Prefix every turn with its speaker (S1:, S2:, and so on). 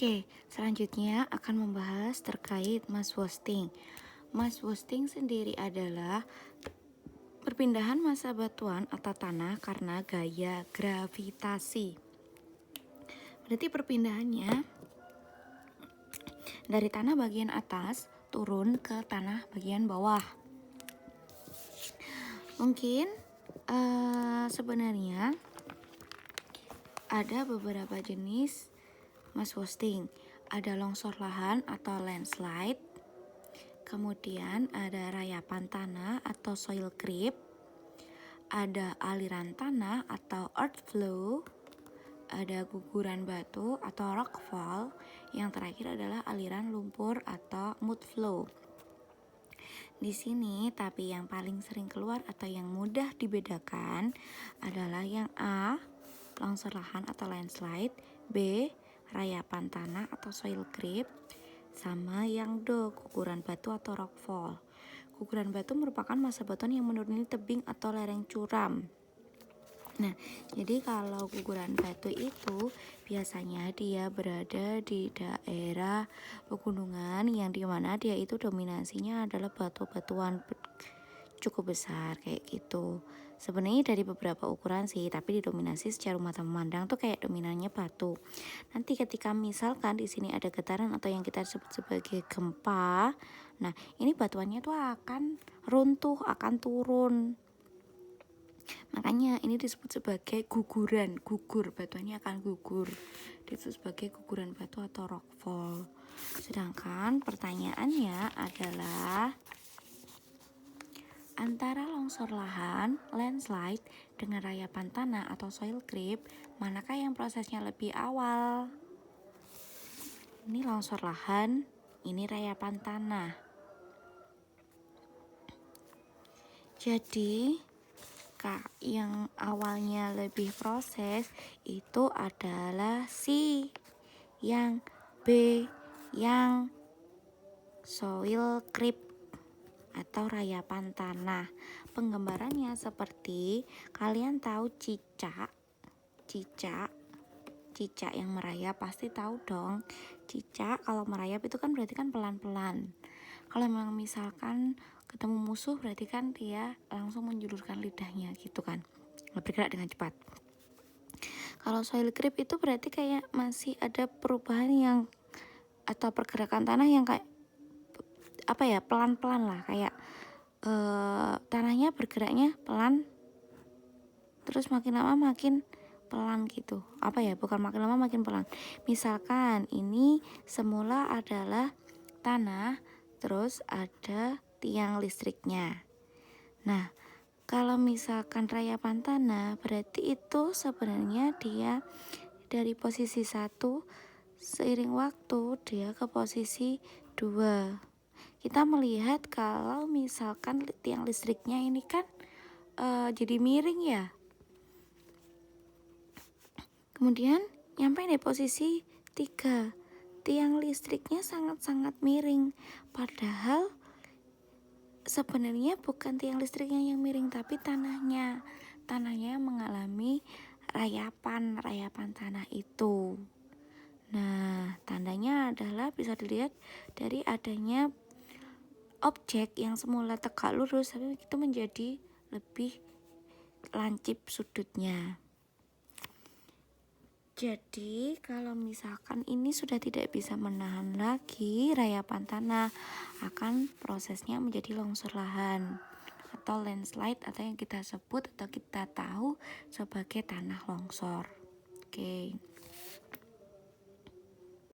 S1: Oke, selanjutnya akan membahas terkait mass wasting. Mass wasting sendiri adalah perpindahan massa batuan atau tanah karena gaya gravitasi. Berarti perpindahannya dari tanah bagian atas turun ke tanah bagian bawah. Mungkin sebenarnya ada beberapa jenis mass wasting. Ada longsor lahan atau landslide, kemudian ada rayapan tanah atau soil creep, ada aliran tanah atau earth flow, ada guguran batu atau rock fall, yang terakhir adalah aliran lumpur atau mud flow. Di sini, tapi yang paling sering keluar atau yang mudah dibedakan adalah yang A, longsor lahan atau landslide, B, rayapan tanah atau soil creep, sama yang D, guguran batu atau rock fall. Guguran batu merupakan massa batuan yang menuruni tebing atau lereng curam. Nah, jadi kalau guguran batu itu biasanya dia berada di daerah pegunungan yang dimana dia itu dominasinya adalah batu-batuan cukup besar kayak gitu. Sebenarnya dari beberapa ukuran sih, tapi didominasi secara mata memandang tuh kayak dominannya batu. Nanti ketika misalkan di sini ada getaran atau yang kita sebut sebagai gempa, nah ini batuannya tuh akan runtuh, akan turun. Makanya ini disebut sebagai guguran, gugur, batuannya akan gugur. Disebut sebagai guguran batu atau rockfall. Sedangkan pertanyaannya adalah antara longsor lahan, landslide, dengan rayapan tanah atau soil creep, manakah yang prosesnya lebih awal? Ini longsor lahan, ini rayapan tanah. Jadi, yang awalnya lebih proses itu adalah C, yang B, yang soil creep atau rayapan tanah. Penggambarannya seperti kalian tahu cicak yang merayap, pasti tahu dong. Cicak kalau merayap itu kan berarti kan pelan-pelan. Kalau memang misalkan ketemu musuh berarti kan dia langsung menjulurkan lidahnya gitu kan, bergerak dengan cepat. Kalau soil creep itu berarti kayak masih ada perubahan yang atau pergerakan tanah yang kayak pelan-pelan lah, kayak tanahnya bergeraknya pelan, terus makin lama makin pelan gitu. Bukan makin lama makin pelan. Misalkan ini semula adalah tanah, terus ada tiang listriknya. Nah, kalau misalkan rayapan tanah, berarti itu sebenarnya dia dari posisi 1 seiring waktu dia ke posisi 2. Kita melihat kalau misalkan tiang listriknya ini kan jadi miring ya. Kemudian nyampe di posisi 3. Tiang listriknya sangat-sangat miring. Padahal sebenarnya bukan tiang listriknya yang miring, tapi tanahnya. Tanahnya mengalami rayapan tanah itu. Nah, tandanya adalah bisa dilihat dari adanya objek yang semula tegak lurus tapi itu menjadi lebih lancip sudutnya. Jadi kalau misalkan ini sudah tidak bisa menahan lagi rayapan tanah, akan prosesnya menjadi longsor lahan atau landslide atau yang kita sebut atau kita tahu sebagai tanah longsor. Oke.